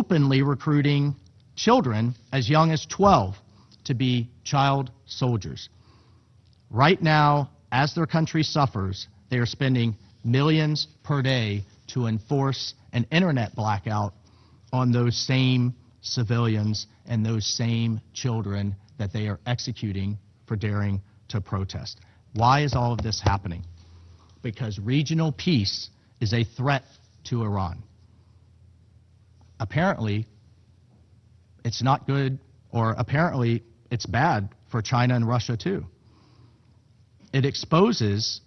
openly recruiting children as young as 12 to be child soldiers. Right now, as their country suffers, they are spending millions per day to enforce an internet blackout on those same civilians and those same children that they are executing for daring to protest. Why is all of this happening? Because regional peace is a threat to Iran. Apparently, it's not good, or apparently it's bad for China and Russia too. It exposes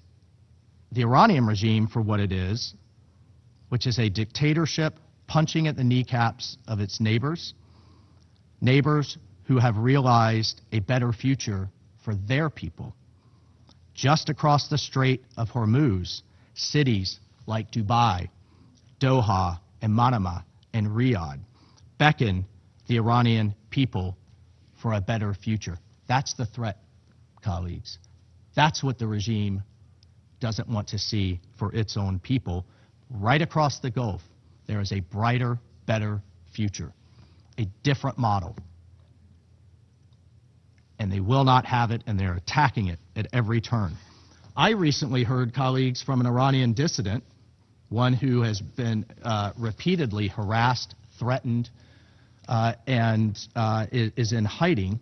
the Iranian regime for what it is, which is a dictatorship punching at the kneecaps of its neighbors, neighbors who have realized a better future for their people. Just across the Strait of Hormuz, cities like Dubai, Doha, and Manama, and Riyadh beckon the Iranian people for a better future. That's the threat, colleagues. That's what the regime doesn't want to see for its own people. Right across the Gulf, there is a brighter, better future, a different model. And they will not have it, and they're attacking it at every turn. I recently heard, colleagues, from an Iranian dissident, one who has been repeatedly harassed, threatened, and is in hiding.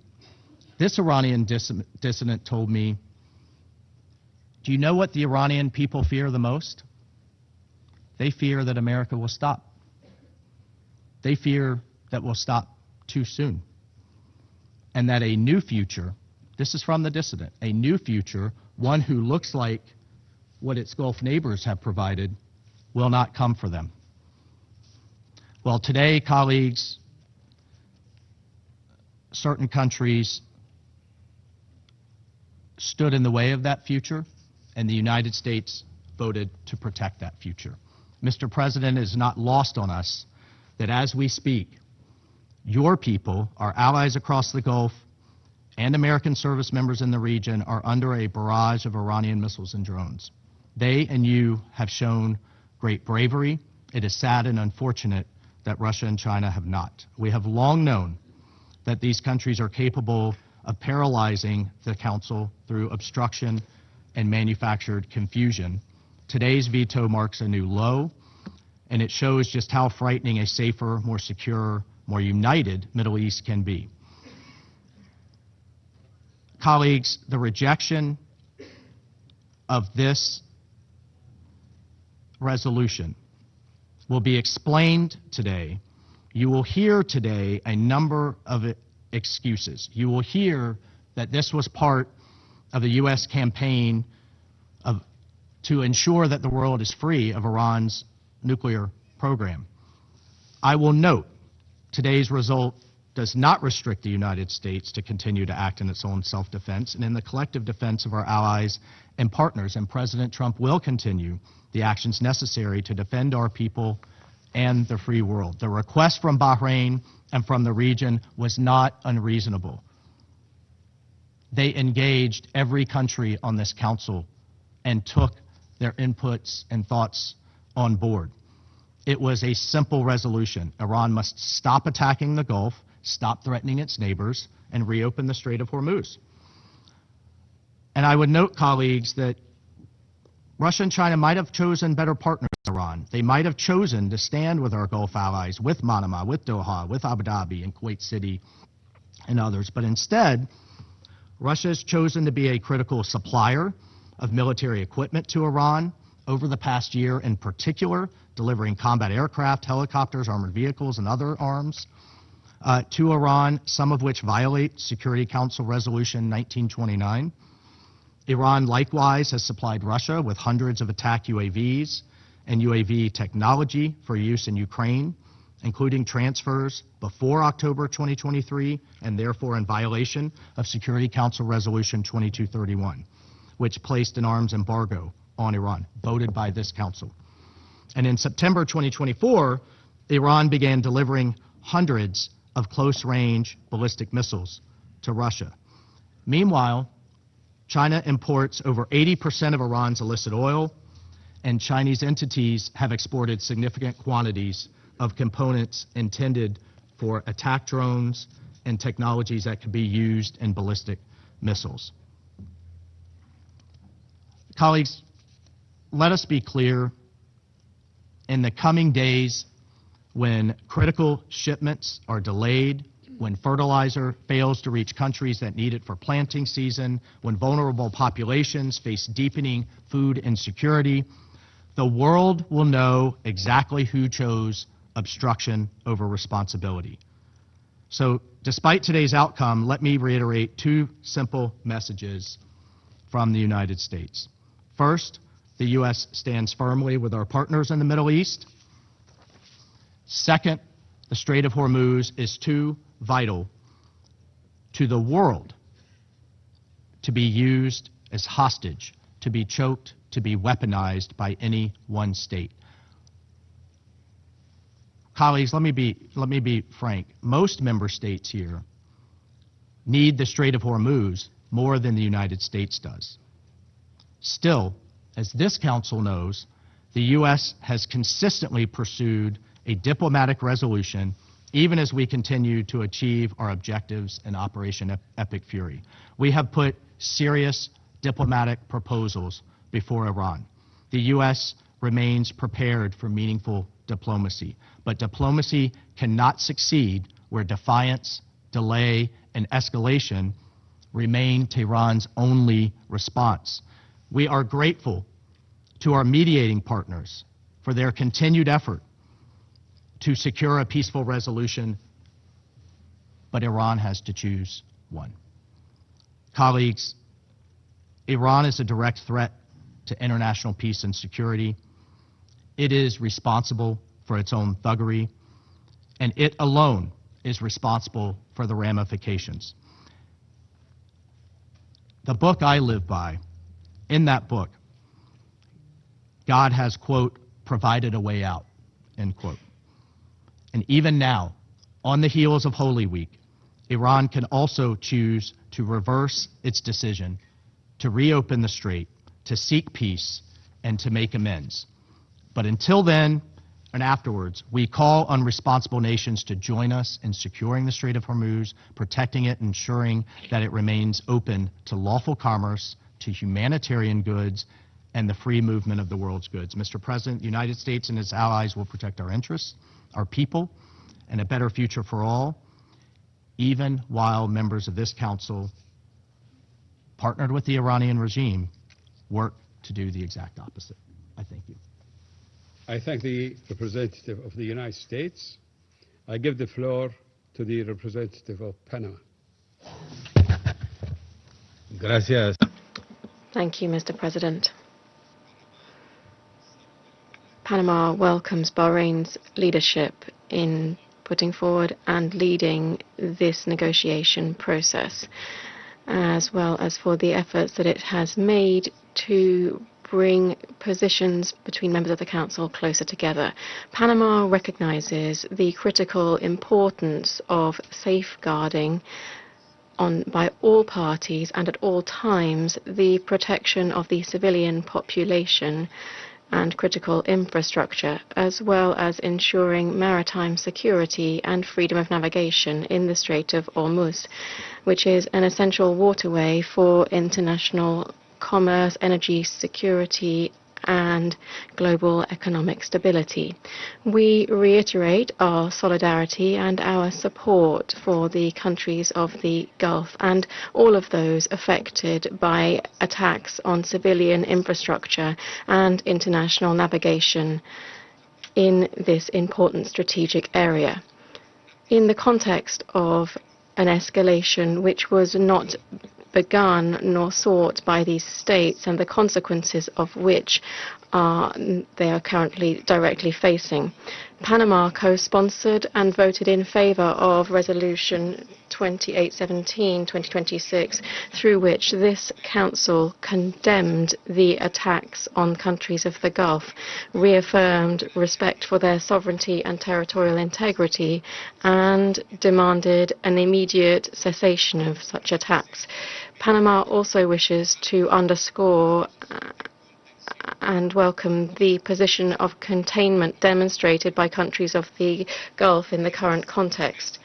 This Iranian dissident told me, do you know what the Iranian people fear the most? They fear that America will stop. They fear that we'll stop too soon. And that a new future, this is from the dissident, a new future, one who looks like what its Gulf neighbors have provided, will not come for them. Well, today, colleagues, certain countries stood in the way of that future, and the United States voted to protect that future. Mr. President, it is not lost on us that as we speak, your people, our allies across the Gulf, and American service members in the region are under a barrage of Iranian missiles and drones. They and you have shown great bravery. It is sad and unfortunate that Russia and China have not. We have long known that these countries are capable of paralyzing the Council through obstruction and manufactured confusion. Today's veto marks a new low, and it shows just how frightening a safer, more secure, more united Middle East can be. Colleagues, the rejection of this resolution will be explained today. You will hear today a number of excuses. You will hear that this was part of the U.S. campaign to ensure that the world is free of Iran's nuclear program. I will note today's result does not restrict the United States to continue to act in its own self-defense and in the collective defense of our allies and partners, and President Trump will continue the actions necessary to defend our people and the free world. The request from Bahrain and from the region was not unreasonable. They engaged every country on this council and took their inputs and thoughts on board. It was a simple resolution. Iran must stop attacking the Gulf, stop threatening its neighbors, and reopen the Strait of Hormuz. And I would note, colleagues, that Russia and China might have chosen better partners than Iran. They might have chosen to stand with our Gulf allies, with Manama, with Doha, with Abu Dhabi and Kuwait City and others. But instead, Russia has chosen to be a critical supplier of military equipment to Iran over the past year, in particular, delivering combat aircraft, helicopters, armored vehicles, and other arms to Iran, some of which violate Security Council Resolution 1929. Iran likewise has supplied Russia with hundreds of attack UAVs and UAV technology for use in Ukraine, including transfers before October 2023, and therefore in violation of Security Council Resolution 2231, which placed an arms embargo on Iran, voted by this council. And in September 2024, Iran began delivering hundreds of close-range ballistic missiles to Russia. Meanwhile, China imports over 80% of Iran's illicit oil, and Chinese entities have exported significant quantities of components intended for attack drones and technologies that could be used in ballistic missiles. Colleagues, let us be clear. In the coming days, when critical shipments are delayed, when fertilizer fails to reach countries that need it for planting season, when vulnerable populations face deepening food insecurity, the world will know exactly who chose obstruction over responsibility. So, despite today's outcome, let me reiterate two simple messages from the United States. First, the U.S. stands firmly with our partners in the Middle East. Second, the Strait of Hormuz is too vital to the world to be used as hostage, to be choked, to be weaponized by any one state. Colleagues, let me be frank. Most member states here need the Strait of Hormuz more than the United States does. Still, as this Council knows, the U.S. has consistently pursued a diplomatic resolution even as we continue to achieve our objectives in Operation Epic Fury. We have put serious diplomatic proposals before Iran. The U.S. remains prepared for meaningful diplomacy, but diplomacy cannot succeed where defiance, delay, and escalation remain Tehran's only response. We are grateful to our mediating partners for their continued effort to secure a peaceful resolution, but Iran has to choose one. Colleagues, Iran is a direct threat to international peace and security. It is responsible for its own thuggery, and it alone is responsible for the ramifications. The book I live by, in that book, God has, quote, provided a way out, end quote. And even now, on the heels of Holy Week, Iran can also choose to reverse its decision to reopen the Strait, to seek peace, and to make amends. But until then and afterwards, we call on responsible nations to join us in securing the Strait of Hormuz, protecting it, ensuring that it remains open to lawful commerce, to humanitarian goods, and the free movement of the world's goods. Mr. President, the United States and its allies will protect our interests, our people, and a better future for all, even while members of this Council, partnered with the Iranian regime, work to do the exact opposite. I thank you. I thank the representative of the United States. I give the floor to the representative of Panama. Gracias. Thank you, Mr. President. Panama welcomes Bahrain's leadership in putting forward and leading this negotiation process, as well as for the efforts that it has made to bring positions between members of the Council closer together. Panama recognizes the critical importance of safeguarding by all parties and at all times the protection of the civilian population and critical infrastructure, as well as ensuring maritime security and freedom of navigation in the Strait of Hormuz, which is an essential waterway for international commerce, energy security, and global economic stability. We reiterate our solidarity and our support for the countries of the Gulf and all of those affected by attacks on civilian infrastructure and international navigation in this important strategic area. In the context of an escalation which was not begun nor sought by these states, and the consequences of which they are currently directly facing. Panama co-sponsored and voted in favor of Resolution 2817/2026, through which this Council condemned the attacks on countries of the Gulf, reaffirmed respect for their sovereignty and territorial integrity, and demanded an immediate cessation of such attacks. Panama also wishes to underscore and welcome the position of containment demonstrated by countries of the Gulf in the current context,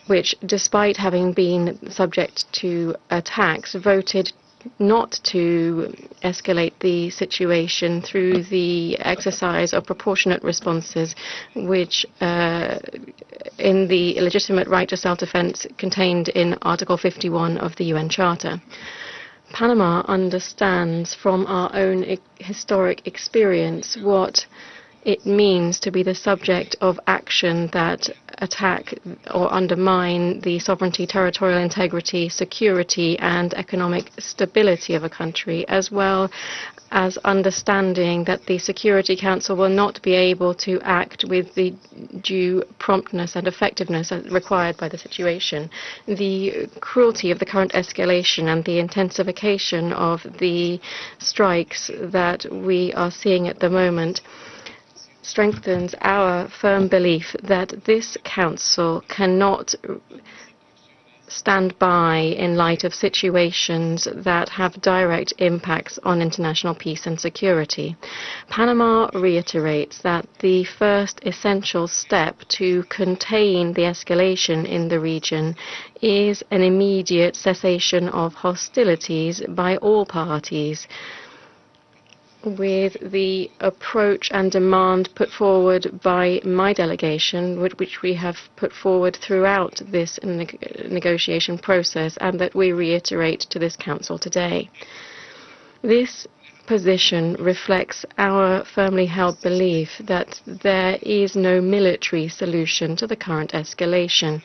which, despite having been subject to attacks, voted not to escalate the situation through the exercise of proportionate responses, which in the legitimate right to self-defense contained in Article 51 of the UN Charter. Panama understands from our own historic experience what it means to be the subject of action that attack or undermine the sovereignty, territorial integrity, security, and economic stability of a country, as well as understanding that the Security Council will not be able to act with the due promptness and effectiveness required by the situation. The cruelty of the current escalation and the intensification of the strikes that we are seeing at the moment strengthens our firm belief that this Council cannot stand by in light of situations that have direct impacts on international peace and security. Panama reiterates that the first essential step to contain the escalation in the region is an immediate cessation of hostilities by all parties, with the approach and demand put forward by my delegation, which we have put forward throughout this negotiation process and that we reiterate to this Council today. This position reflects our firmly held belief that there is no military solution to the current escalation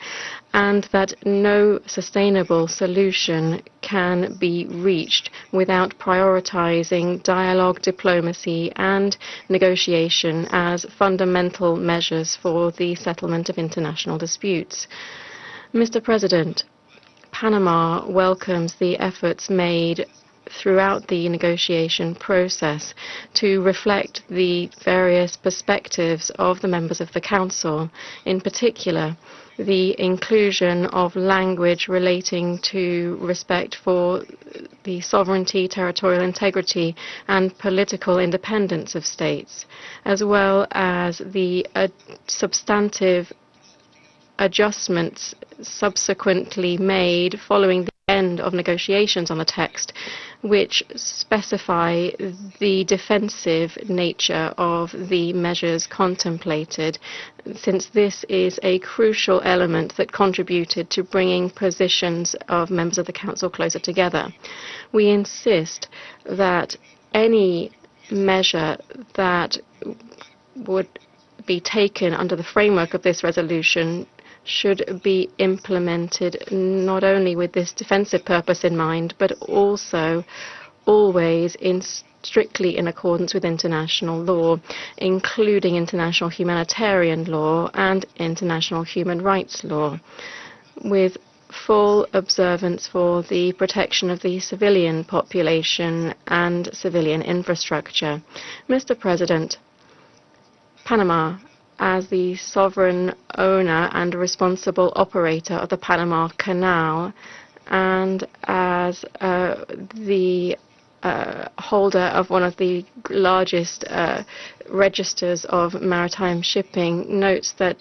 and that no sustainable solution can be reached without prioritizing dialogue, diplomacy, and negotiation as fundamental measures for the settlement of international disputes. Mr. President, Panama welcomes the efforts made throughout the negotiation process to reflect the various perspectives of the members of the Council, in particular the inclusion of language relating to respect for the sovereignty, territorial integrity, and political independence of states, as well as the substantive adjustments subsequently made following the end of negotiations on the text, which specify the defensive nature of the measures contemplated, since this is a crucial element that contributed to bringing positions of members of the Council closer together. We insist that any measure that would be taken under the framework of this resolution should be implemented not only with this defensive purpose in mind, but also always strictly in accordance with international law, including international humanitarian law and international human rights law, with full observance for the protection of the civilian population and civilian infrastructure. Mr. President, Panama, as the sovereign owner and responsible operator of the Panama Canal and as the holder of one of the largest registers of maritime shipping, notes that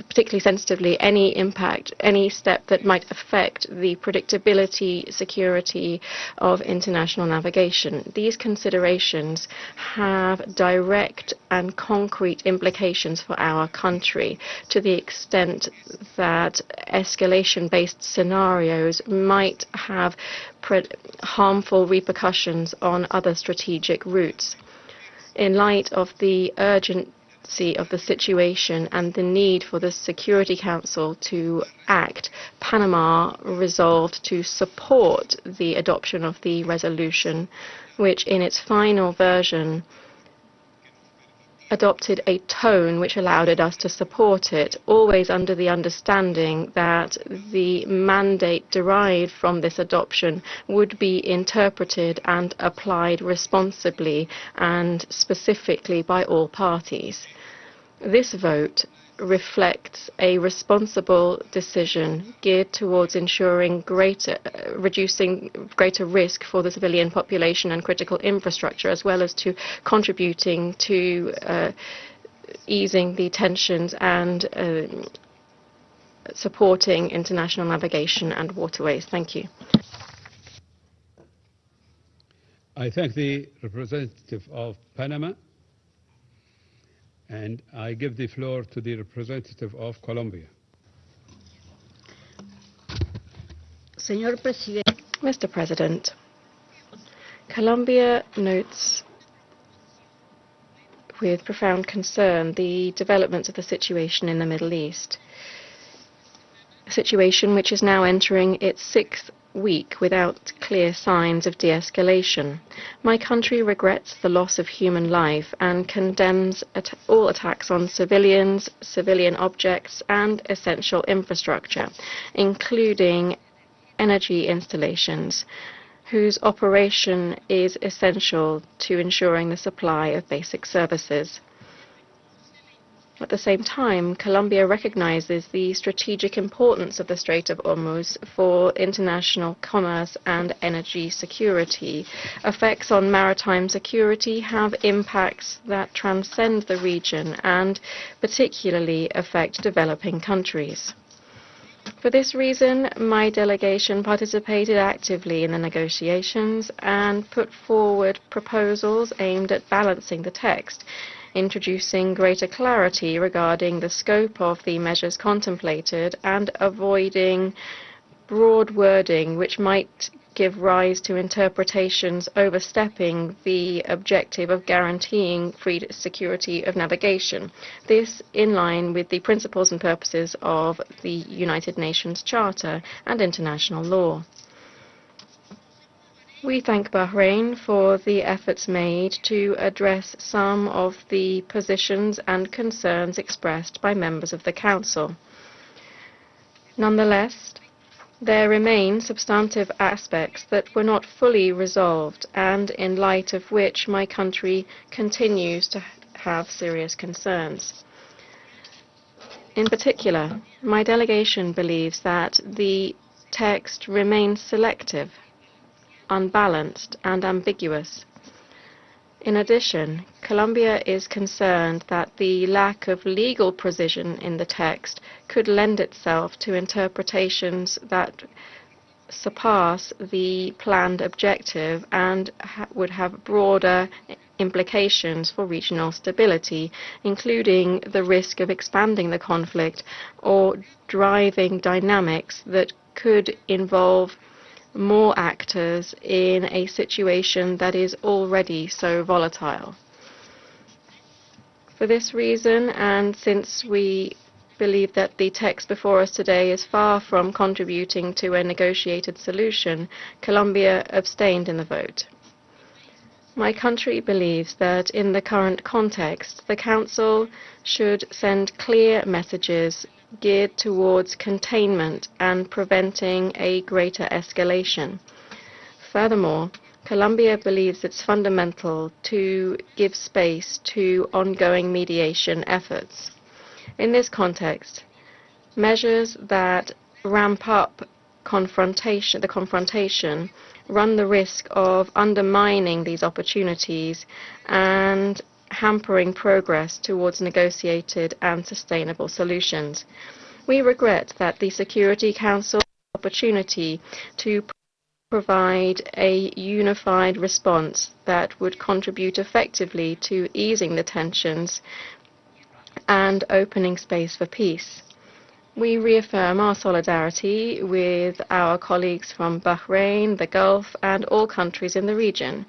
particularly sensitively any step that might affect the predictability, security of international navigation. These considerations have direct and concrete implications for our country, to the extent that escalation-based scenarios might have harmful repercussions on other strategic routes. In light of the urgency of the situation and the need for the Security Council to act, Panama resolved to support the adoption of the resolution, which in its final version adopted a tone which allowed us to support it, always under the understanding that the mandate derived from this adoption would be interpreted and applied responsibly and specifically by all parties. This vote reflects a responsible decision geared towards ensuring reducing greater risk for the civilian population and critical infrastructure, as well as to contributing to easing the tensions and supporting international navigation and waterways. Thank you. I thank the representative of Panama, and I give the floor to the representative of Colombia. Mr. President, Colombia notes with profound concern the developments of the situation in the Middle East, a situation which is now entering its sixth week without clear signs of de-escalation. My country regrets the loss of human life and condemns all attacks on civilians, civilian objects, and essential infrastructure, including energy installations, whose operation is essential to ensuring the supply of basic services. At the same time, Colombia recognizes the strategic importance of the Strait of Hormuz for international commerce and energy security. Effects on maritime security have impacts that transcend the region and particularly affect developing countries. For this reason, my delegation participated actively in the negotiations and put forward proposals aimed at balancing the text, introducing greater clarity regarding the scope of the measures contemplated and avoiding broad wording which might give rise to interpretations overstepping the objective of guaranteeing free security of navigation. This in line with the principles and purposes of the United Nations Charter and international law. We thank Bahrain for the efforts made to address some of the positions and concerns expressed by members of the Council. Nonetheless, there remain substantive aspects that were not fully resolved and in light of which my country continues to have serious concerns. In particular, my delegation believes that the text remains selective, unbalanced, and ambiguous. In addition, Colombia is concerned that the lack of legal precision in the text could lend itself to interpretations that surpass the planned objective and would have broader implications for regional stability, including the risk of expanding the conflict or driving dynamics that could involve more actors in a situation that is already so volatile. For this reason, and since we believe that the text before us today is far from contributing to a negotiated solution, Colombia abstained in the vote. My country believes that in the current context, the Council should send clear messages geared towards containment and preventing a greater escalation. Furthermore, Colombia believes it's fundamental to give space to ongoing mediation efforts. In this context, measures that ramp up the confrontation run the risk of undermining these opportunities and hampering progress towards negotiated and sustainable solutions. We regret that the Security Council had the opportunity to provide a unified response that would contribute effectively to easing the tensions and opening space for peace. We reaffirm our solidarity with our colleagues from Bahrain, the Gulf, and all countries in the region.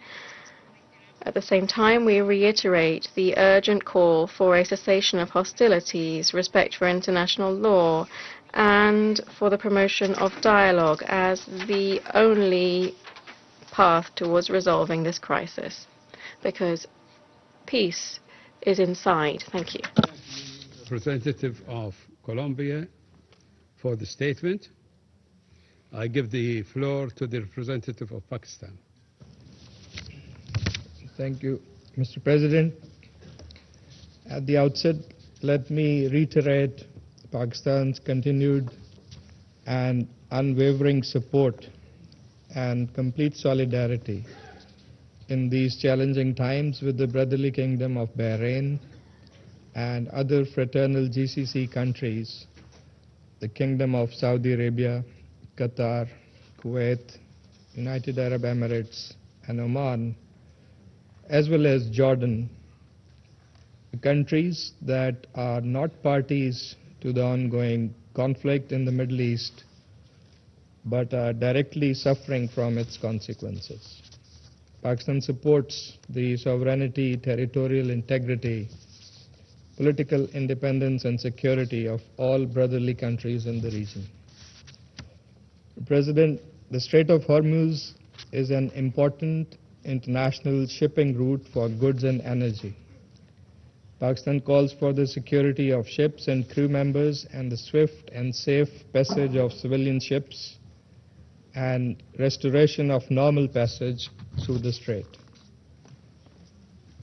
At the same time, we reiterate the urgent call for a cessation of hostilities, respect for international law, and for the promotion of dialogue as the only path towards resolving this crisis, because peace is inside. Thank you. Representative of Colombia for the statement. I give the floor to the representative of Pakistan. Thank you, Mr. President. At the outset, let me reiterate Pakistan's continued and unwavering support and complete solidarity in these challenging times with the brotherly kingdom of Bahrain and other fraternal GCC countries, the Kingdom of Saudi Arabia, Qatar, Kuwait, United Arab Emirates, and Oman, as well as Jordan, countries that are not parties to the ongoing conflict in the Middle East, but are directly suffering from its consequences. Pakistan supports the sovereignty, territorial integrity, political independence and security of all brotherly countries in the region. President, the Strait of Hormuz is an important international shipping route for goods and energy. Pakistan calls for the security of ships and crew members and the swift and safe passage of civilian ships and restoration of normal passage through the strait.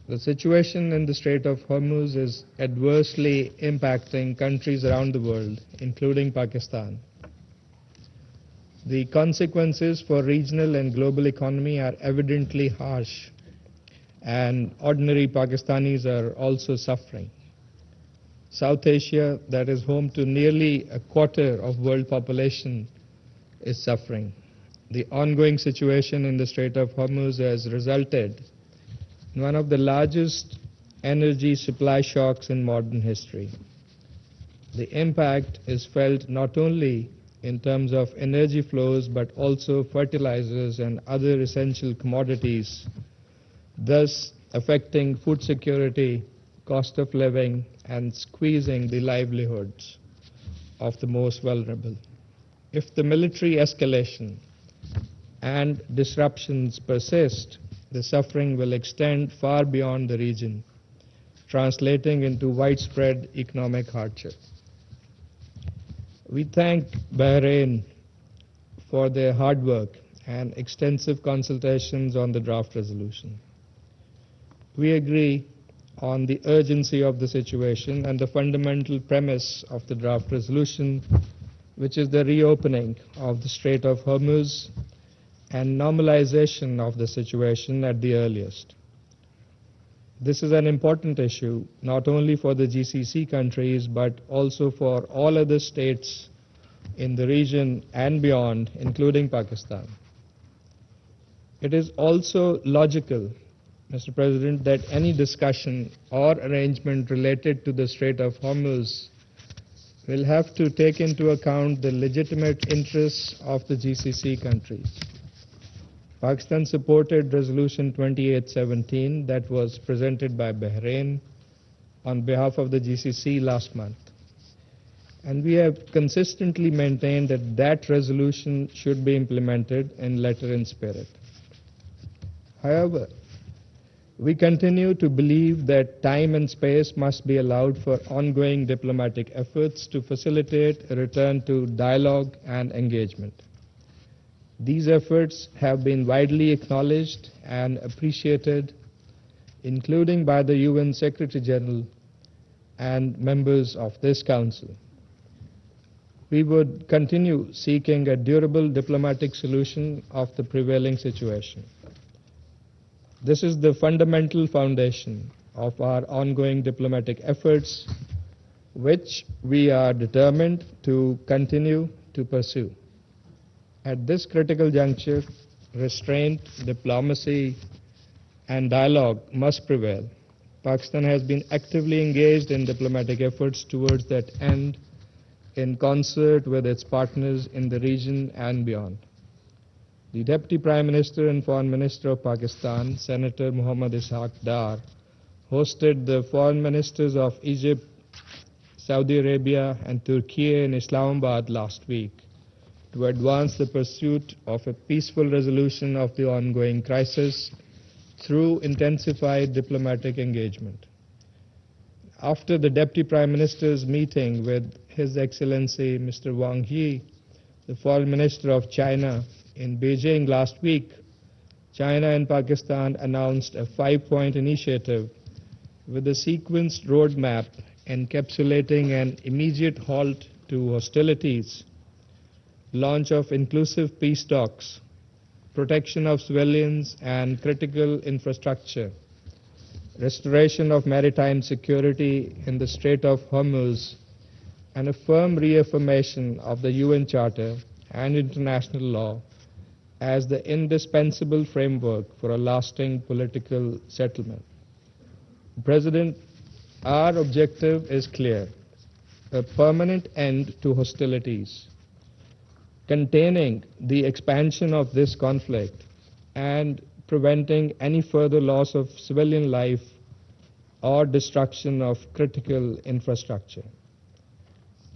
The situation in the Strait of Hormuz is adversely impacting countries around the world, including Pakistan. The consequences for regional and global economy are evidently harsh, and ordinary Pakistanis are also suffering. South Asia, that is home to nearly a quarter of world population, is suffering. The ongoing situation in the Strait of Hormuz has resulted in one of the largest energy supply shocks in modern history. The impact is felt not only in terms of energy flows, but also fertilizers and other essential commodities, thus affecting food security, cost of living, and squeezing the livelihoods of the most vulnerable. If the military escalation and disruptions persist, the suffering will extend far beyond the region, translating into widespread economic hardship. We thank Bahrain for their hard work and extensive consultations on the draft resolution. We agree on the urgency of the situation and the fundamental premise of the draft resolution, which is the reopening of the Strait of Hormuz and normalization of the situation at the earliest. This is an important issue not only for the GCC countries but also for all other states in the region and beyond, including Pakistan. It is also logical, Mr. President, that any discussion or arrangement related to the Strait of Hormuz will have to take into account the legitimate interests of the GCC countries. Pakistan supported Resolution 2817 that was presented by Bahrain on behalf of the GCC last month. And we have consistently maintained that that resolution should be implemented in letter and spirit. However, we continue to believe that time and space must be allowed for ongoing diplomatic efforts to facilitate a return to dialogue and engagement. These efforts have been widely acknowledged and appreciated, including by the UN Secretary General and members of this Council. We would continue seeking a durable diplomatic solution of the prevailing situation. This is the fundamental foundation of our ongoing diplomatic efforts, which we are determined to continue to pursue. At this critical juncture, restraint, diplomacy, and dialogue must prevail. Pakistan has been actively engaged in diplomatic efforts towards that end in concert with its partners in the region and beyond. The Deputy Prime Minister and Foreign Minister of Pakistan, Senator Muhammad Ishaq Dar, hosted the Foreign Ministers of Egypt, Saudi Arabia, and Turkey in Islamabad last week to advance the pursuit of a peaceful resolution of the ongoing crisis through intensified diplomatic engagement. After the Deputy Prime Minister's meeting with His Excellency Mr. Wang Yi, the Foreign Minister of China, in Beijing last week, China and Pakistan announced a 5-point initiative with a sequenced roadmap encapsulating an immediate halt to hostilities, launch of inclusive peace talks, protection of civilians and critical infrastructure, restoration of maritime security in the Strait of Hormuz, and a firm reaffirmation of the UN Charter and international law as the indispensable framework for a lasting political settlement. President, our objective is clear: a permanent end to hostilities, containing the expansion of this conflict, and preventing any further loss of civilian life or destruction of critical infrastructure.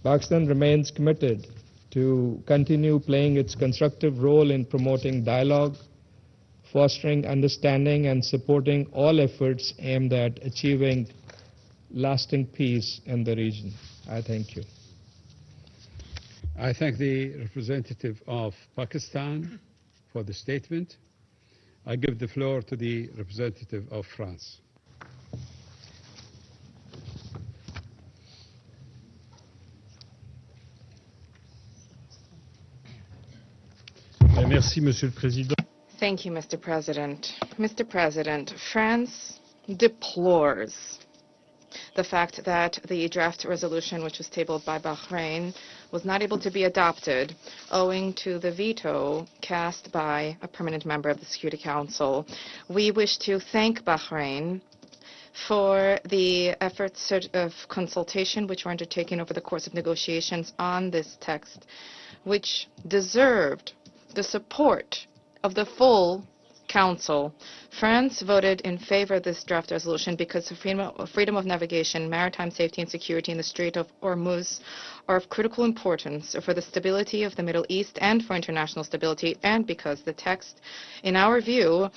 Pakistan remains committed to continue playing its constructive role in promoting dialogue, fostering understanding, and supporting all efforts aimed at achieving lasting peace in the region. I thank you. I thank the representative of Pakistan for the statement. I give the floor to the representative of France. Merci, Monsieur le Président. Thank you, Mr. President. Mr. President, France deplores the fact that the draft resolution, which was tabled by Bahrain, was not able to be adopted owing to the veto cast by a permanent member of the Security Council. We wish to thank Bahrain for the efforts of consultation which were undertaken over the course of negotiations on this text, which deserved the support of the full Council. France voted in favor of this draft resolution because freedom of navigation, maritime safety and security in the Strait of Hormuz are of critical importance for the stability of the Middle East and for international stability, and because the text, in our view,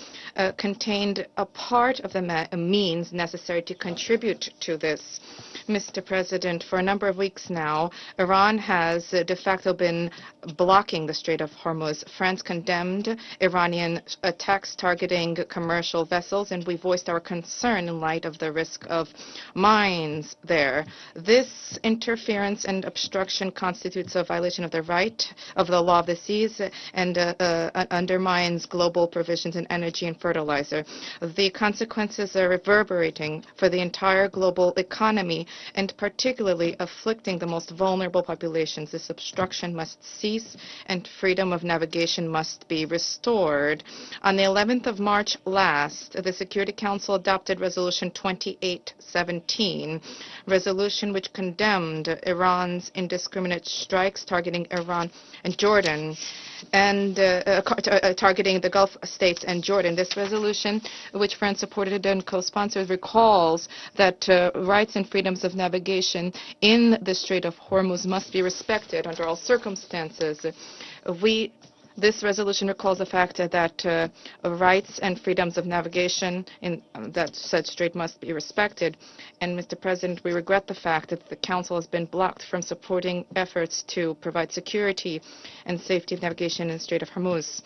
contained a part of the means necessary to contribute to this. Mr. President, for a number of weeks now, Iran has de facto been blocking the Strait of Hormuz. France condemned Iranian attacks targeting commercial vessels, and we voiced our concern in light of the risk of mines there. This interference and obstruction constitutes a violation of the right of the law of the seas and undermines global provisions in energy and fertilizer. The consequences are reverberating for the entire global economy and particularly afflicting the most vulnerable populations. This obstruction must cease and freedom of navigation must be restored. On the 11th of March last, the Security Council adopted Resolution 2817, resolution which condemned Iran's indiscriminate strikes targeting Iran and Jordan, and targeting the Gulf states and Jordan. This resolution, which France supported and co-sponsored, recalls that rights and freedoms of navigation in the Strait of Hormuz must be respected under all circumstances. This resolution recalls the fact that rights and freedoms of navigation in that said strait must be respected. And, Mr. President, we regret the fact that the Council has been blocked from supporting efforts to provide security and safety of navigation in the Strait of Hormuz.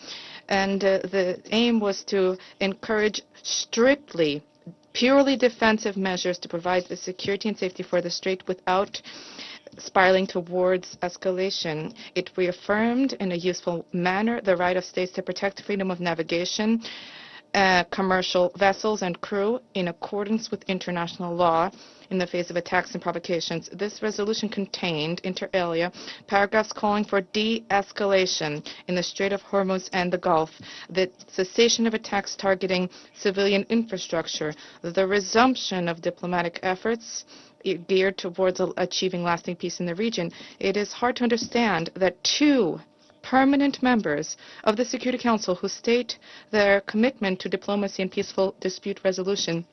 And the aim was to encourage strictly, purely defensive measures to provide the security and safety for the strait without spiraling towards escalation. It reaffirmed in a useful manner the right of states to protect freedom of navigation, commercial vessels and crew in accordance with international law in the face of attacks and provocations. This resolution contained, inter alia, paragraphs calling for de-escalation in the Strait of Hormuz and the Gulf, the cessation of attacks targeting civilian infrastructure, the resumption of diplomatic efforts geared towards achieving lasting peace in the region. It is hard to understand that two permanent members of the Security Council who state their commitment to diplomacy and peaceful dispute resolution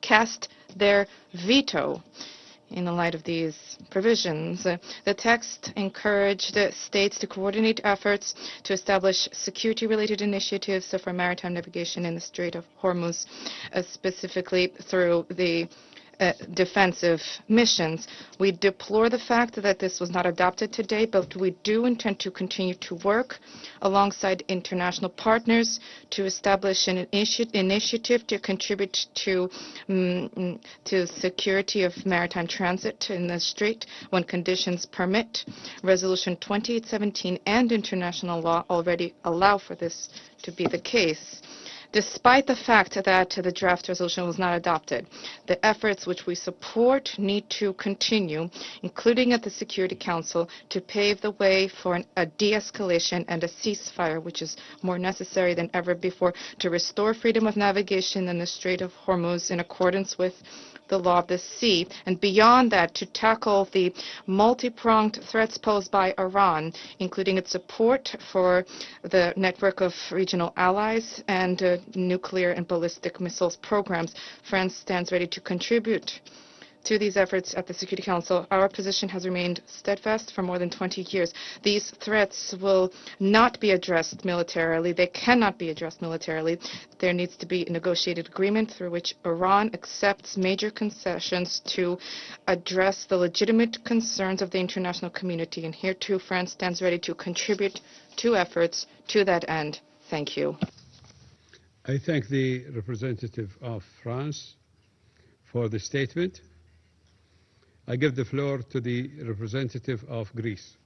cast their veto in the light of these provisions. The text encouraged states to coordinate efforts to establish security-related initiatives for maritime navigation in the Strait of Hormuz, specifically through the defensive missions. We deplore the fact that this was not adopted today, but we do intend to continue to work alongside international partners to establish an initiative to contribute to security of maritime transit in the Strait when conditions permit. Resolution 2817 and international law already allow for this to be the case. Despite the fact that the draft resolution was not adopted, the efforts which we support need to continue, including at the Security Council, to pave the way for a de-escalation and a ceasefire, which is more necessary than ever before, to restore freedom of navigation in the Strait of Hormuz in accordance with the law of the sea, and beyond that, to tackle the multi-pronged threats posed by Iran, including its support for the network of regional allies and nuclear and ballistic missiles programs. France stands ready to contribute to these efforts at the Security Council. Our position has remained steadfast for more than 20 years. These threats will not be addressed militarily. They cannot be addressed militarily. There needs to be a negotiated agreement through which Iran accepts major concessions to address the legitimate concerns of the international community. And here, too, France stands ready to contribute to efforts to that end. Thank you. I thank the representative of France for the statement. I give the floor to the representative of Greece.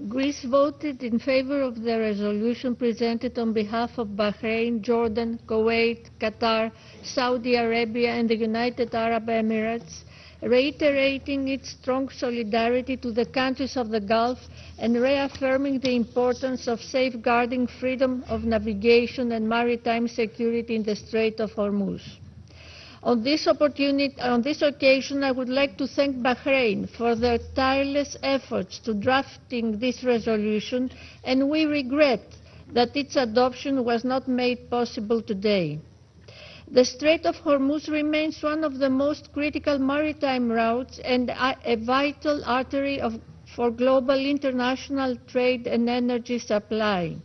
Greece voted in favor of the resolution presented on behalf of Bahrain, Jordan, Kuwait, Qatar, Saudi Arabia, and the United Arab Emirates, reiterating its strong solidarity to the countries of the Gulf and reaffirming the importance of safeguarding freedom of navigation and maritime security in the Strait of Hormuz. On this occasion, I would like to thank Bahrain for their tireless efforts to drafting this resolution, and we regret that its adoption was not made possible today. The Strait of Hormuz remains one of the most critical maritime routes and a vital artery for global international trade and energy supply.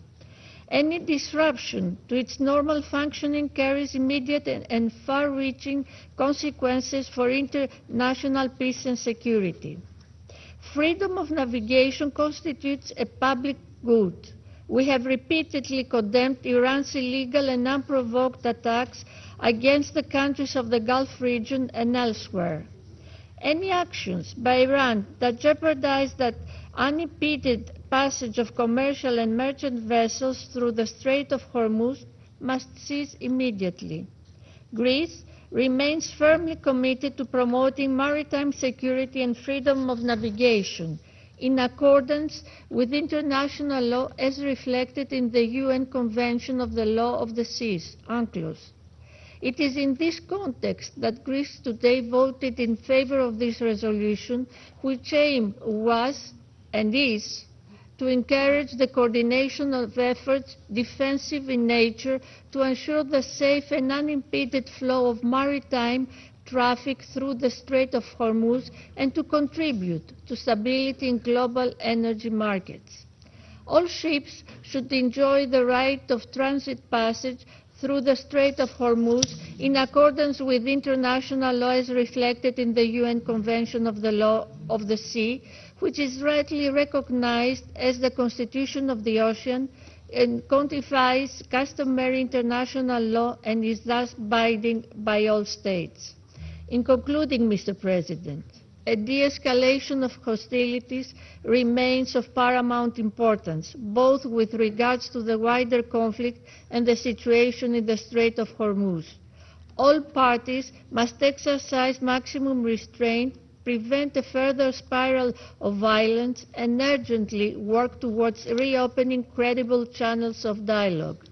Any disruption to its normal functioning carries immediate and far-reaching consequences for international peace and security. Freedom of navigation constitutes a public good. We have repeatedly condemned Iran's illegal and unprovoked attacks against the countries of the Gulf region and elsewhere. Any actions by Iran that jeopardize that unimpeded passage of commercial and merchant vessels through the Strait of Hormuz must cease immediately. Greece remains firmly committed to promoting maritime security and freedom of navigation in accordance with international law as reflected in the UN Convention of the Law of the Seas, UNCLOS. It is in this context that Greece today voted in favor of this resolution, which aim was and is to encourage the coordination of efforts defensive in nature to ensure the safe and unimpeded flow of maritime traffic through the Strait of Hormuz and to contribute to stability in global energy markets. All ships should enjoy the right of transit passage through the Strait of Hormuz in accordance with international law as reflected in the UN Convention of the Law of the Sea, which is rightly recognized as the Constitution of the Ocean and codifies customary international law and is thus binding by all states. In concluding, Mr. President, a de-escalation of hostilities remains of paramount importance, both with regards to the wider conflict and the situation in the Strait of Hormuz. All parties must exercise maximum restraint, prevent a further spiral of violence, and urgently work towards reopening credible channels of dialogue.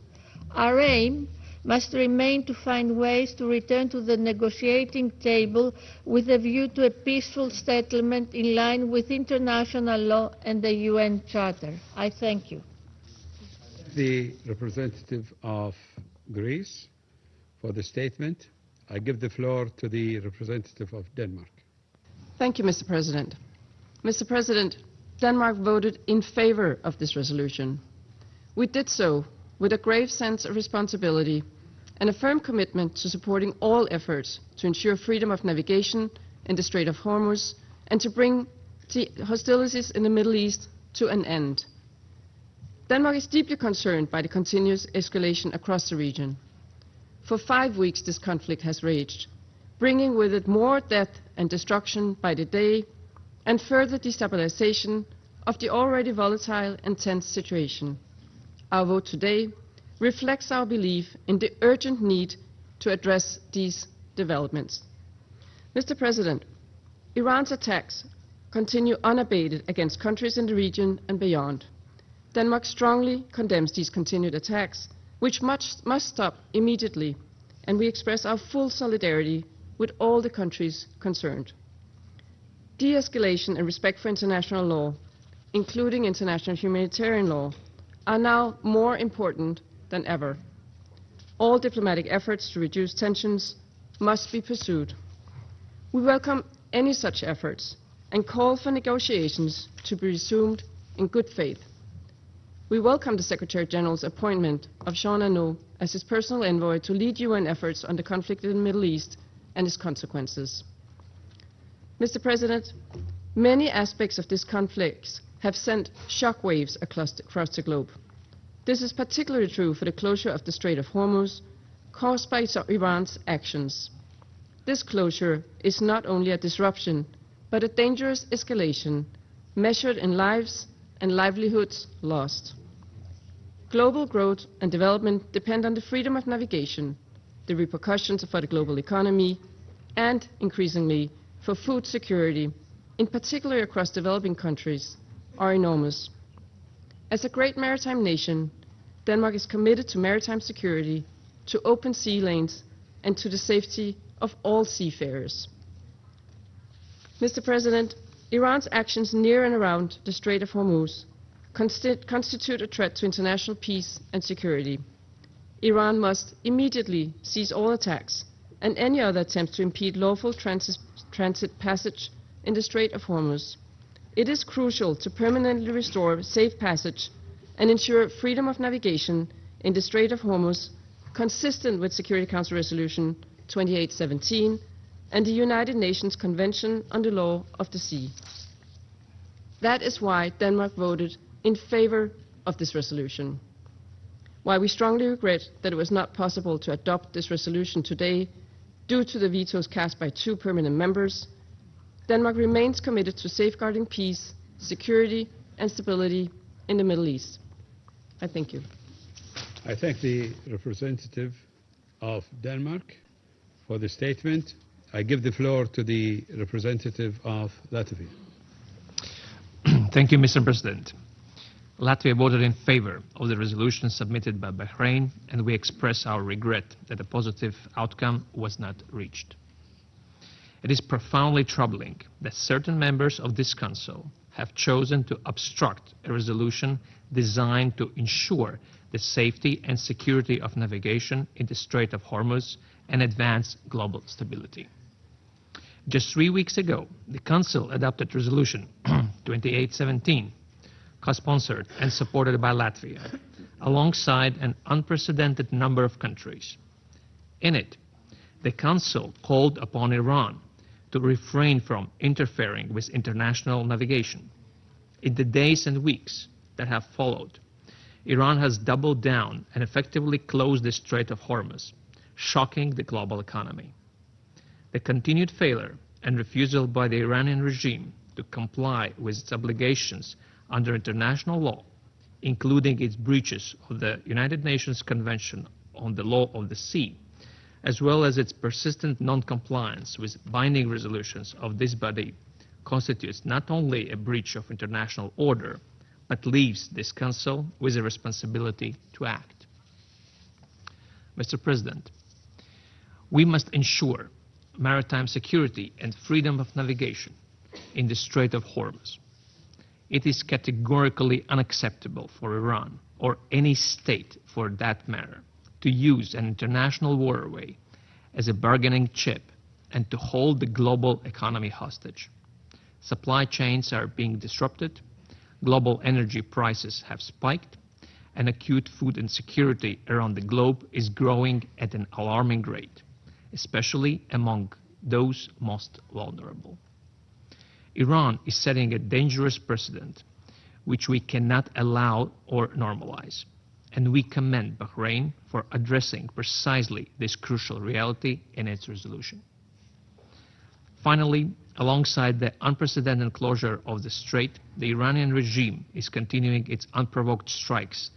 Our aim must remain to find ways to return to the negotiating table with a view to a peaceful settlement in line with international law and the UN Charter. I thank you. The representative of Greece for the statement. I give the floor to the representative of Denmark. Thank you, Mr. President. Mr. President, Denmark voted in favor of this resolution. We did so with a grave sense of responsibility and a firm commitment to supporting all efforts to ensure freedom of navigation in the Strait of Hormuz and to bring the hostilities in the Middle East to an end. Denmark is deeply concerned by the continuous escalation across the region. For 5 weeks this conflict has raged, bringing with it more death and destruction by the day and further destabilization of the already volatile and tense situation. Our vote today reflects our belief in the urgent need to address these developments. Mr. President, Iran's attacks continue unabated against countries in the region and beyond. Denmark strongly condemns these continued attacks, which must stop immediately, and we express our full solidarity with all the countries concerned. De-escalation and respect for international law, including international humanitarian law, are now more important than ever. All diplomatic efforts to reduce tensions must be pursued. We welcome any such efforts and call for negotiations to be resumed in good faith. We welcome the Secretary General's appointment of Jean Arnaud as his personal envoy to lead UN efforts on the conflict in the Middle East and its consequences. Mr. President, many aspects of this conflict have sent shockwaves across the globe. This is particularly true for the closure of the Strait of Hormuz, caused by Iran's actions. This closure is not only a disruption, but a dangerous escalation, measured in lives and livelihoods lost. Global growth and development depend on the freedom of navigation. The repercussions for the global economy and, increasingly, for food security, in particular across developing countries, are enormous. As a great maritime nation, Denmark is committed to maritime security, to open sea lanes, and to the safety of all seafarers. Mr. President, Iran's actions near and around the Strait of Hormuz constitute a threat to international peace and security. Iran must immediately cease all attacks and any other attempts to impede lawful transit passage in the Strait of Hormuz. It is crucial to permanently restore safe passage and ensure freedom of navigation in the Strait of Hormuz, consistent with Security Council Resolution 2817 and the United Nations Convention on the Law of the Sea. That is why Denmark voted in favor of this resolution. While we strongly regret that it was not possible to adopt this resolution today due to the vetoes cast by 2 permanent members, Denmark remains committed to safeguarding peace, security, and stability in the Middle East. I thank you. I thank the representative of Denmark for the statement. I give the floor to the representative of Latvia. Thank you, Mr. President. Latvia voted in favor of the resolution submitted by Bahrain, and we express our regret that a positive outcome was not reached. It is profoundly troubling that certain members of this Council have chosen to obstruct a resolution designed to ensure the safety and security of navigation in the Strait of Hormuz and advance global stability. Just 3 weeks ago, the Council adopted Resolution 2817, co-sponsored and supported by Latvia, alongside an unprecedented number of countries. In it, the Council called upon Iran to refrain from interfering with international navigation. In the days and weeks that have followed, Iran has doubled down and effectively closed the Strait of Hormuz, shocking the global economy. The continued failure and refusal by the Iranian regime to comply with its obligations under international law, including its breaches of the United Nations Convention on the Law of the Sea, as well as its persistent non-compliance with binding resolutions of this body, constitutes not only a breach of international order, but leaves this Council with a responsibility to act. Mr. President, we must ensure maritime security and freedom of navigation in the Strait of Hormuz. It is categorically unacceptable for Iran, or any state for that matter, to use an international waterway as a bargaining chip and to hold the global economy hostage. Supply chains are being disrupted, global energy prices have spiked, and acute food insecurity around the globe is growing at an alarming rate, especially among those most vulnerable. Iran is setting a dangerous precedent which we cannot allow or normalize, and we commend Bahrain for addressing precisely this crucial reality in its resolution. Finally, alongside the unprecedented closure of the Strait, the Iranian regime is continuing its unprovoked strikes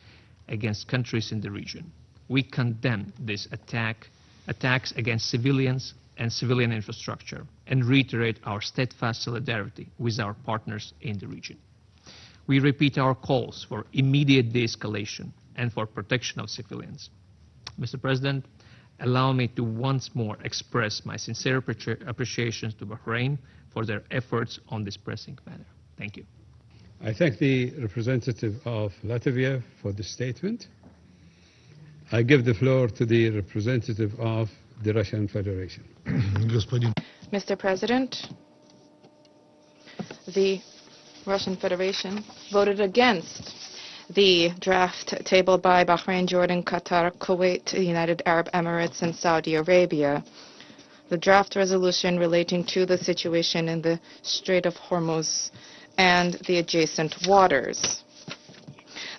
against countries in the region. We condemn these attacks against civilians and civilian infrastructure, and reiterate our steadfast solidarity with our partners in the region. We repeat our calls for immediate de-escalation and for protection of civilians. Mr. President, allow me to once more express my sincere appreciation to Bahrain for their efforts on this pressing matter. Thank you. I thank the representative of Latvia for the statement. I give the floor to the representative of the Russian Federation. Mr. President, the Russian Federation voted against the draft tabled by Bahrain, Jordan, Qatar, Kuwait, the United Arab Emirates, and Saudi Arabia. The draft resolution relating to the situation in the Strait of Hormuz and the adjacent waters.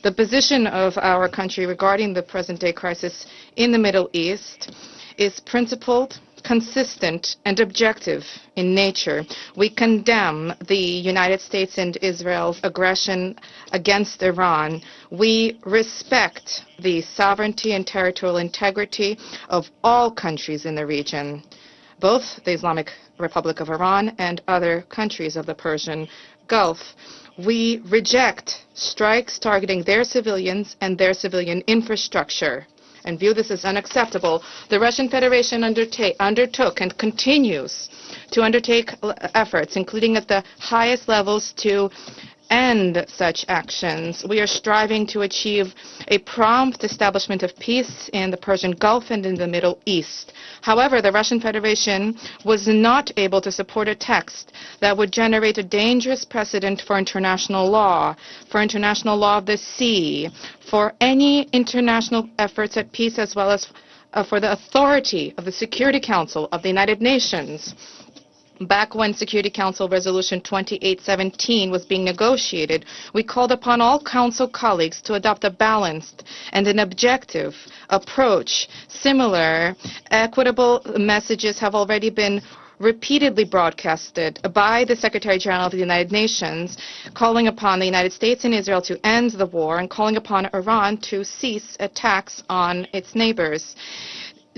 The position of our country regarding the present-day crisis in the Middle East is principled, consistent, and objective in nature. We condemn the United States and Israel's aggression against Iran. We respect the sovereignty and territorial integrity of all countries in the region, both the Islamic Republic of Iran and other countries of the Persian Gulf. We reject strikes targeting their civilians and their civilian infrastructure and view this as unacceptable. The Russian Federation undertook and continues to undertake efforts, including at the highest levels, to end such actions. We are striving to achieve a prompt establishment of peace in the Persian Gulf and in the Middle East. However, the Russian Federation was not able to support a text that would generate a dangerous precedent for international law of the sea, for any international efforts at peace, as well as for the authority of the Security Council of the United Nations. Back when Security Council Resolution 2817 was being negotiated, we called upon all Council colleagues to adopt a balanced and an objective approach. Similar, equitable messages have already been repeatedly broadcasted by the Secretary General of the United Nations, calling upon the United States and Israel to end the war and calling upon Iran to cease attacks on its neighbors.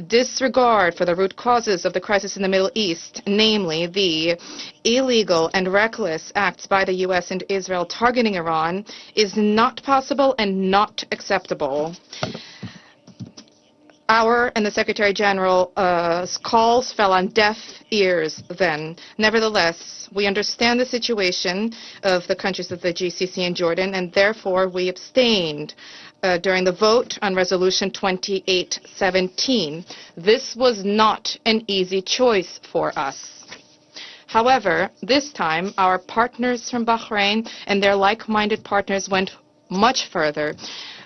Disregard for the root causes of the crisis in the Middle East, namely the illegal and reckless acts by the U.S. and Israel targeting Iran, is not possible and not acceptable. Our and the Secretary General's calls fell on deaf ears then. Nevertheless, we understand the situation of the countries of the GCC and Jordan, and therefore we abstained during the vote on Resolution 2817. This was not an easy choice for us. However, this time, our partners from Bahrain and their like-minded partners went much further,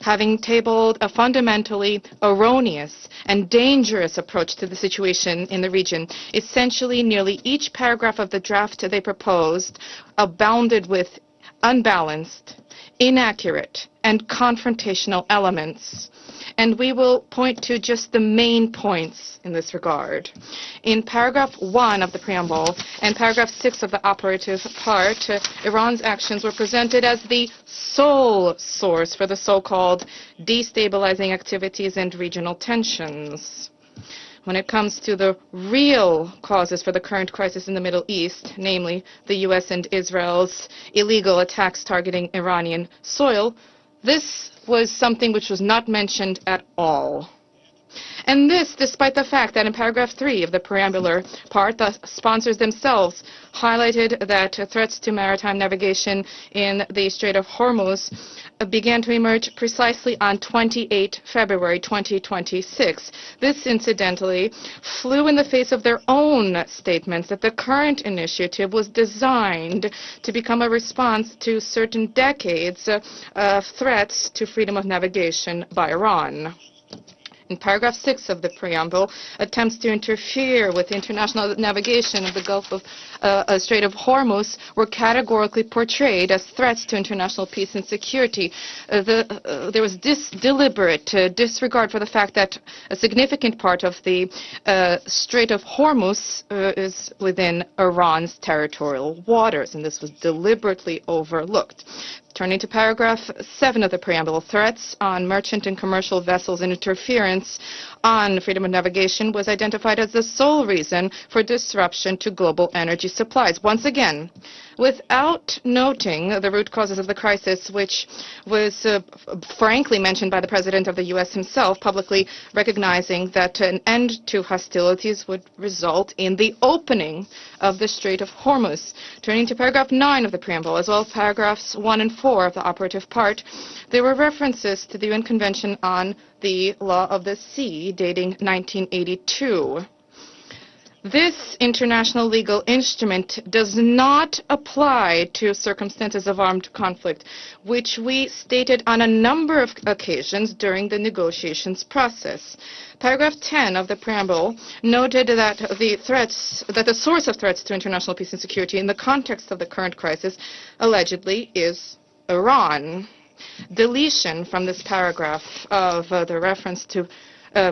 having tabled a fundamentally erroneous and dangerous approach to the situation in the region. Essentially, nearly each paragraph of the draft they proposed abounded with unbalanced, inaccurate, and confrontational elements. And we will point to just the main points in this regard. In paragraph 1 of the preamble and paragraph 6 of the operative part, Iran's actions were presented as the sole source for the so-called destabilizing activities and regional tensions. When it comes to the real causes for the current crisis in the Middle East, namely the U.S. and Israel's illegal attacks targeting Iranian soil, this was something which was not mentioned at all. And this despite the fact that in paragraph 3 of the preambular part, the sponsors themselves highlighted that threats to maritime navigation in the Strait of Hormuz began to emerge precisely on 28 February 2026. This, incidentally, flew in the face of their own statements that the current initiative was designed to become a response to certain decades of threats to freedom of navigation by Iran. In paragraph 6 of the preamble, attempts to interfere with international navigation of the Gulf of Strait of Hormuz were categorically portrayed as threats to international peace and security. There was deliberate disregard for the fact that a significant part of the Strait of Hormuz is within Iran's territorial waters, and this was deliberately overlooked. Turning to paragraph 7 of the preamble, threats on merchant and commercial vessels and interference on freedom of navigation was identified as the sole reason for disruption to global energy supplies. Once again, without noting the root causes of the crisis, which was frankly mentioned by the President of the U.S. himself, publicly recognizing that an end to hostilities would result in the opening of the Strait of Hormuz. Turning to paragraph 9 of the preamble, as well as paragraphs 1 and 4 of the operative part, there were references to the UN Convention on the Law of the Sea, dating 1982. This international legal instrument does not apply to circumstances of armed conflict, which we stated on a number of occasions during the negotiations process. Paragraph 10 of the preamble noted that the source of threats to international peace and security in the context of the current crisis allegedly is Iran. Deletion from this paragraph of the reference to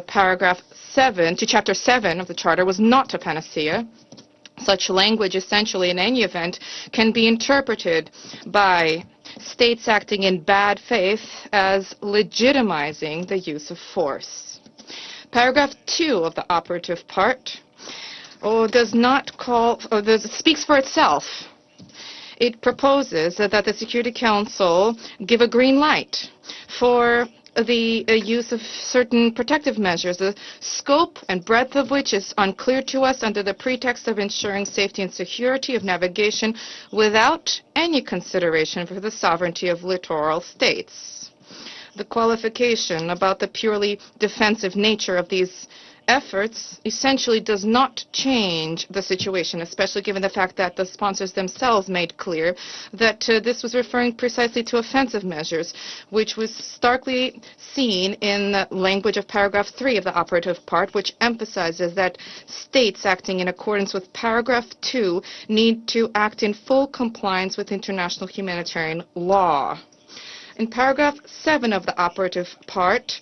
paragraph 7 to chapter 7 of the Charter was not a panacea. Such language essentially in any event can be interpreted by states acting in bad faith as legitimizing the use of force. Paragraph 2 of the operative part speaks for itself. It proposes that the Security Council give a green light for the use of certain protective measures, the scope and breadth of which is unclear to us under the pretext of ensuring safety and security of navigation without any consideration for the sovereignty of littoral states. The qualification about the purely defensive nature of these efforts essentially does not change the situation, especially given the fact that the sponsors themselves made clear that this was referring precisely to offensive measures, which was starkly seen in the language of paragraph 3 of the operative part, which emphasizes that states acting in accordance with paragraph 2 need to act in full compliance with international humanitarian law. In paragraph 7 of the operative part,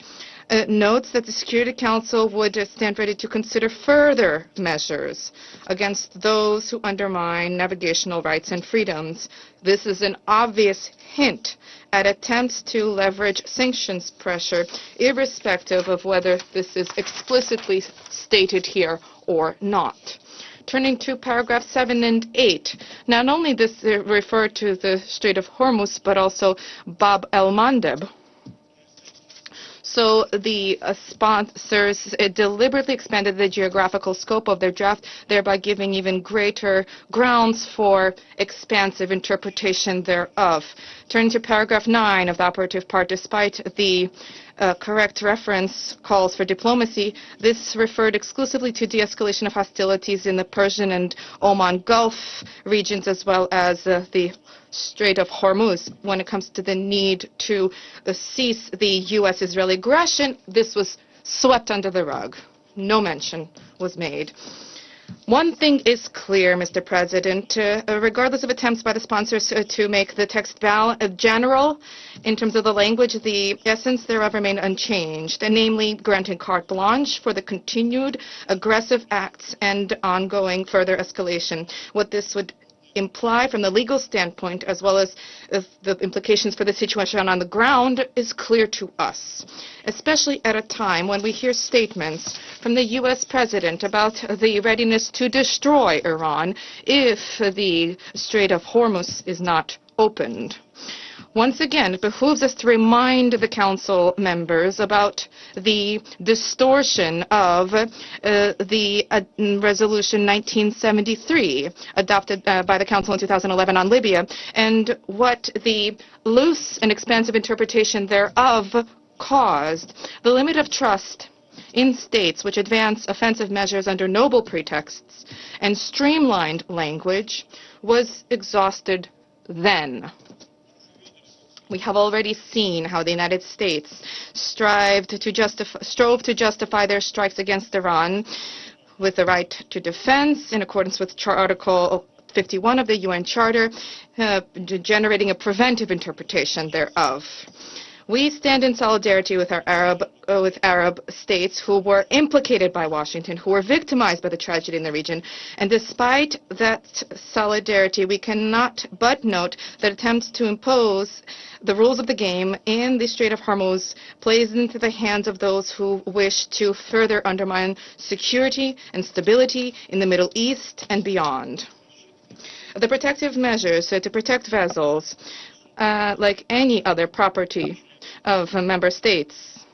notes that the Security Council would stand ready to consider further measures against those who undermine navigational rights and freedoms. This is an obvious hint at attempts to leverage sanctions pressure, irrespective of whether this is explicitly stated here or not. Turning to paragraph 7 and 8, not only this refer to the Strait of Hormuz, but also Bab el-Mandeb. So the sponsors deliberately expanded the geographical scope of their draft, thereby giving even greater grounds for expansive interpretation thereof. Turning to paragraph 9 of the operative part, despite the correct reference calls for diplomacy, this referred exclusively to de-escalation of hostilities in the Persian and Oman Gulf regions, as well as the Strait of Hormuz. When it comes to the need to cease the U.S.-Israeli aggression, this was swept under the rug. No mention was made. One thing is clear, Mr. President, regardless of attempts by the sponsors to make the text general in terms of the language, the essence thereof remained unchanged, and namely granting carte blanche for the continued aggressive acts and ongoing further escalation. What this would imply from the legal standpoint, as well as the implications for the situation on the ground, is clear to us, especially at a time when we hear statements from the U.S. President about the readiness to destroy Iran if the Strait of Hormuz is not opened. Once again, it behooves us to remind the Council members about the distortion of the Resolution 1973 adopted by the Council in 2011 on Libya, and what the loose and expansive interpretation thereof caused. The limit of trust in states which advance offensive measures under noble pretexts and streamlined language was exhausted then. We have already seen how the United States strove to justify their strikes against Iran with the right to defense in accordance with Article 51 of the UN Charter, generating a preventive interpretation thereof. We stand in solidarity with our Arab states who were implicated by Washington, who were victimized by the tragedy in the region. And despite that solidarity, we cannot but note that attempts to impose the rules of the game in the Strait of Hormuz plays into the hands of those who wish to further undermine security and stability in the Middle East and beyond. The protective measures to protect vessels, like any other property of member states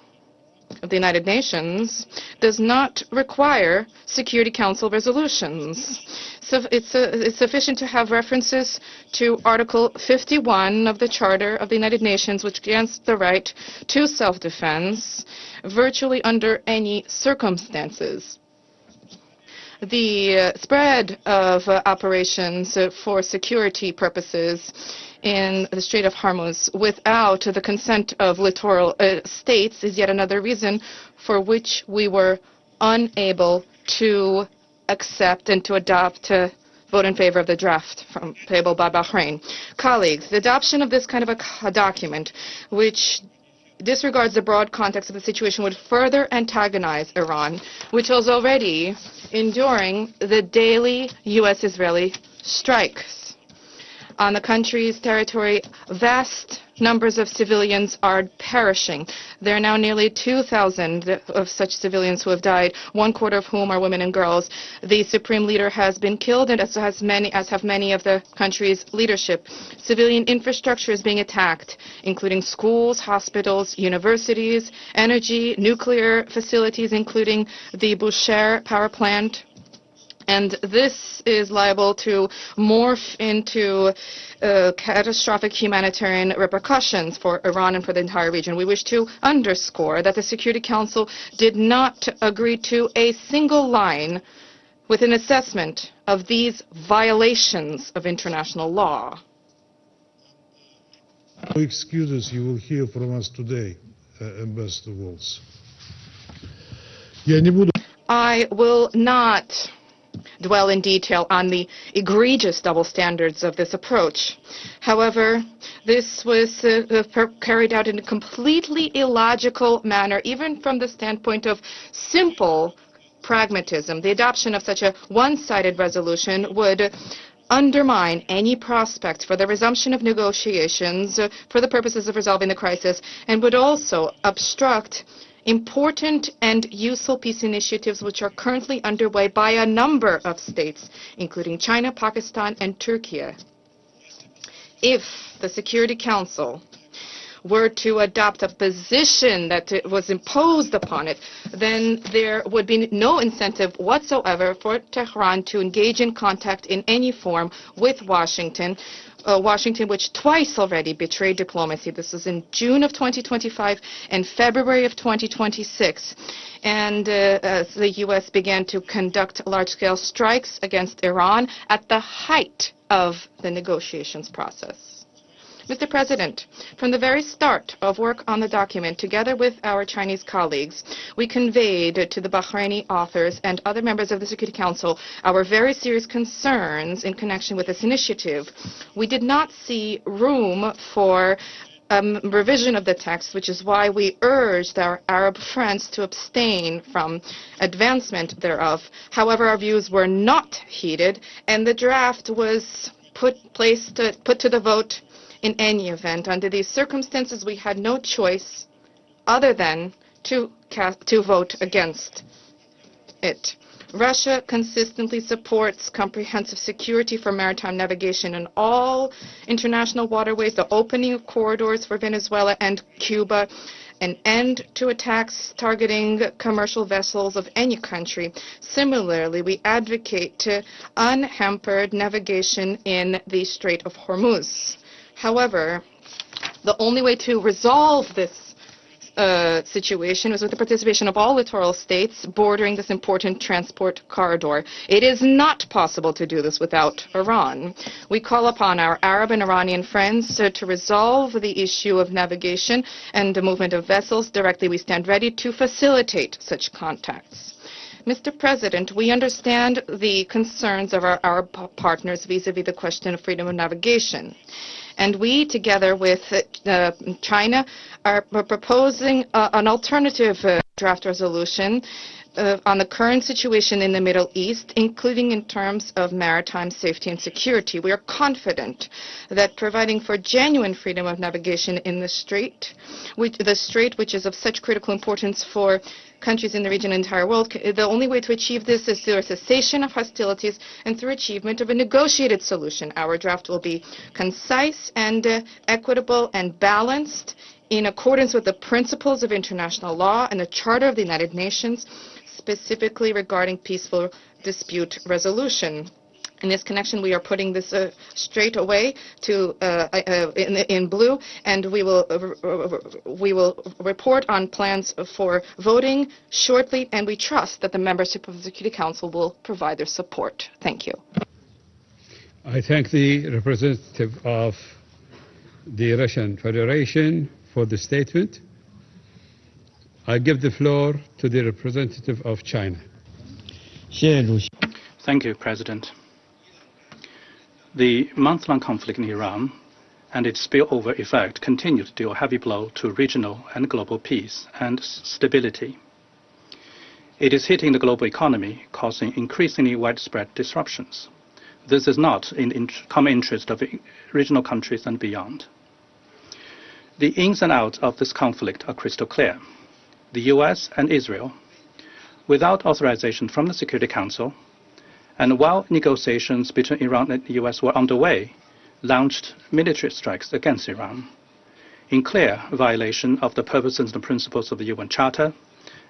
of the United Nations, does not require Security Council resolutions. So it's sufficient to have references to Article 51 of the Charter of the United Nations, which grants the right to self-defense virtually under any circumstances. The spread of operations for security purposes in the Strait of Hormuz without the consent of littoral states is yet another reason for which we were unable to accept and to adopt vote in favor of the draft tabled by Bahrain. Colleagues, the adoption of this kind of a document, which disregards the broad context of the situation, would further antagonize Iran, which was already enduring the daily U.S.-Israeli strikes. On the country's territory, vast numbers of civilians are perishing. There are now nearly 2,000 of such civilians who have died, 1/4 of whom are women and girls. The supreme leader has been killed, and as have many of the country's leadership. Civilian infrastructure is being attacked, including schools, hospitals, universities, energy, nuclear facilities, including the Bushehr power plant. And this is liable to morph into catastrophic humanitarian repercussions for Iran and for the entire region. We wish to underscore that the Security Council did not agree to a single line with an assessment of these violations of international law. No excuses you will hear from us today, Ambassador Waltz. I will not dwell in detail on the egregious double standards of this approach. However, this was carried out in a completely illogical manner, even from the standpoint of simple pragmatism. The adoption of such a one-sided resolution would undermine any prospect for the resumption of negotiations for the purposes of resolving the crisis, and would also obstruct important and useful peace initiatives which are currently underway by a number of states, including China, Pakistan, and Turkey. If the Security Council were to adopt a position that was imposed upon it, then there would be no incentive whatsoever for Tehran to engage in contact in any form with Washington, which twice already betrayed diplomacy. This was in June of 2025 and February of 2026. And as the U.S. began to conduct large-scale strikes against Iran at the height of the negotiations process. Mr. President, from the very start of work on the document, together with our Chinese colleagues, we conveyed to the Bahraini authors and other members of the Security Council our very serious concerns in connection with this initiative. We did not see room for revision of the text, which is why we urged our Arab friends to abstain from advancement thereof. However, our views were not heeded, and the draft was put to the vote. In any event, under these circumstances, we had no choice other than to vote against it. Russia consistently supports comprehensive security for maritime navigation in all international waterways, the opening of corridors for Venezuela and Cuba, an end to attacks targeting commercial vessels of any country. Similarly, we advocate unhampered navigation in the Strait of Hormuz. However, the only way to resolve this situation is with the participation of all littoral states bordering this important transport corridor. It is not possible to do this without Iran. We call upon our Arab and Iranian friends to resolve the issue of navigation and the movement of vessels directly. We stand ready to facilitate such contacts. Mr. President, we understand the concerns of our Arab partners vis-à-vis the question of freedom of navigation. And we, together with China, are proposing an alternative draft resolution on the current situation in the Middle East, including in terms of maritime safety and security. We are confident that providing for genuine freedom of navigation in the Strait, which is of such critical importance for countries in the region and the entire world, the only way to achieve this is through a cessation of hostilities and through achievement of a negotiated solution. Our draft will be concise and equitable and balanced in accordance with the principles of international law and the Charter of the United Nations, specifically regarding peaceful dispute resolution. In this connection, we are putting this straight away to in blue, and we will report on plans for voting shortly, and we trust that the membership of the Security Council will provide their support. Thank you. I thank the representative of the Russian Federation for the statement. I give the floor to the representative of China. Thank you, President. The month-long conflict in Iran and its spillover effect continue to deal a heavy blow to regional and global peace and stability. It is hitting the global economy, causing increasingly widespread disruptions. This is not in the common interest of regional countries and beyond. The ins and outs of this conflict are crystal clear. The U.S. and Israel, without authorization from the Security Council, and while negotiations between Iran and the U.S. were underway, launched military strikes against Iran, in clear violation of the purposes and principles of the UN Charter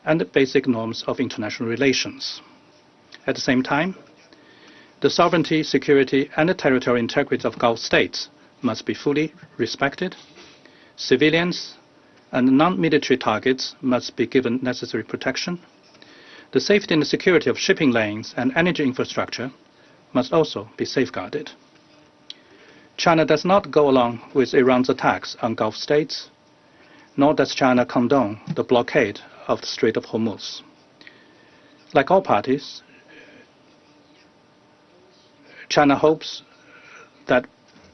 and the basic norms of international relations. At the same time, the sovereignty, security, and the territorial integrity of Gulf states must be fully respected. Civilians and non-military targets must be given necessary protection. The safety and security of shipping lanes and energy infrastructure must also be safeguarded. China does not go along with Iran's attacks on Gulf states, nor does China condone the blockade of the Strait of Hormuz. Like all parties, China hopes that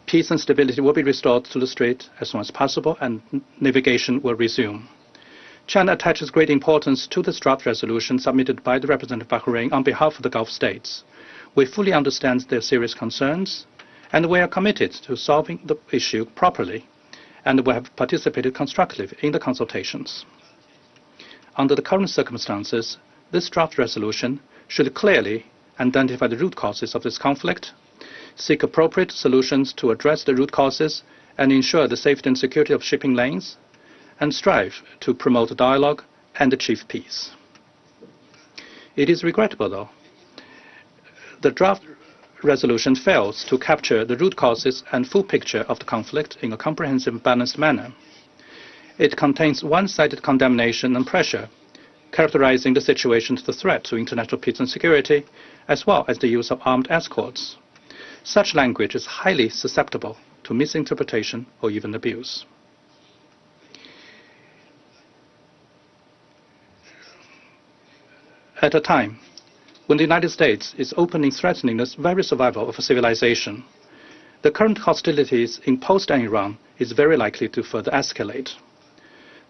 peace and stability will be restored to the Strait as soon as possible and navigation will resume. China attaches great importance to this draft resolution submitted by the representative of Bahrain on behalf of the Gulf states. We fully understand their serious concerns, and we are committed to solving the issue properly, and we have participated constructively in the consultations. Under the current circumstances, this draft resolution should clearly identify the root causes of this conflict, seek appropriate solutions to address the root causes and ensure the safety and security of shipping lanes, and strive to promote dialogue and achieve peace. It is regrettable, though, the draft resolution fails to capture the root causes and full picture of the conflict in a comprehensive and balanced manner. It contains one-sided condemnation and pressure, characterizing the situation as a threat to international peace and security, as well as the use of armed escorts. Such language is highly susceptible to misinterpretation or even abuse. At a time when the United States is openly threatening the very survival of civilization, the current hostilities imposed on Iran is very likely to further escalate.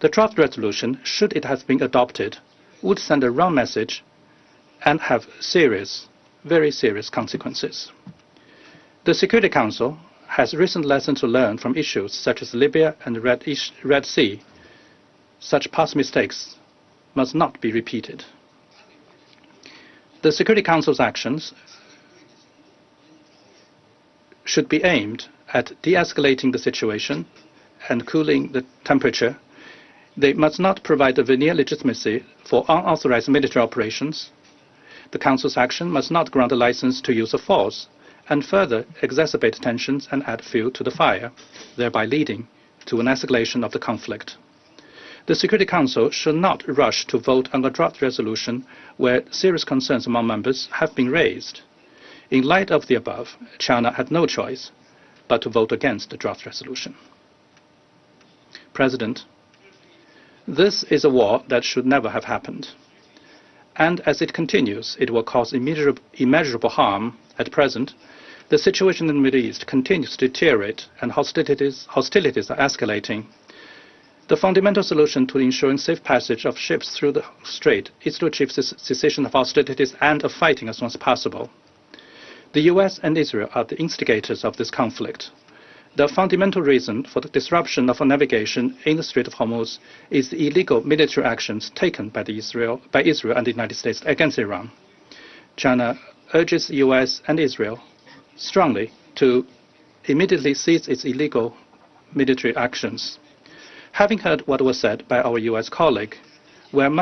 The draft resolution, should it have been adopted, would send a wrong message and have serious, very serious consequences. The Security Council has recent lessons to learn from issues such as Libya and the Red Sea. Such past mistakes must not be repeated. The Security Council's actions should be aimed at de-escalating the situation and cooling the temperature. They must not provide a veneer legitimacy for unauthorized military operations. The Council's action must not grant a license to use of force and further exacerbate tensions and add fuel to the fire, thereby leading to an escalation of the conflict. The Security Council should not rush to vote on a draft resolution where serious concerns among members have been raised. In light of the above, China had no choice but to vote against the draft resolution. President, this is a war that should never have happened. And as it continues, it will cause immeasurable harm. At present, the situation in the Middle East continues to deteriorate and hostilities are escalating. The fundamental solution to ensuring safe passage of ships through the Strait is to achieve cessation of hostilities and of fighting as soon as possible. The US and Israel are the instigators of this conflict. The fundamental reason for the disruption of navigation in the Strait of Hormuz is the illegal military actions taken by Israel and the United States against Iran. China urges the US and Israel strongly to immediately cease its illegal military actions. Having heard what was said by our US colleague, we are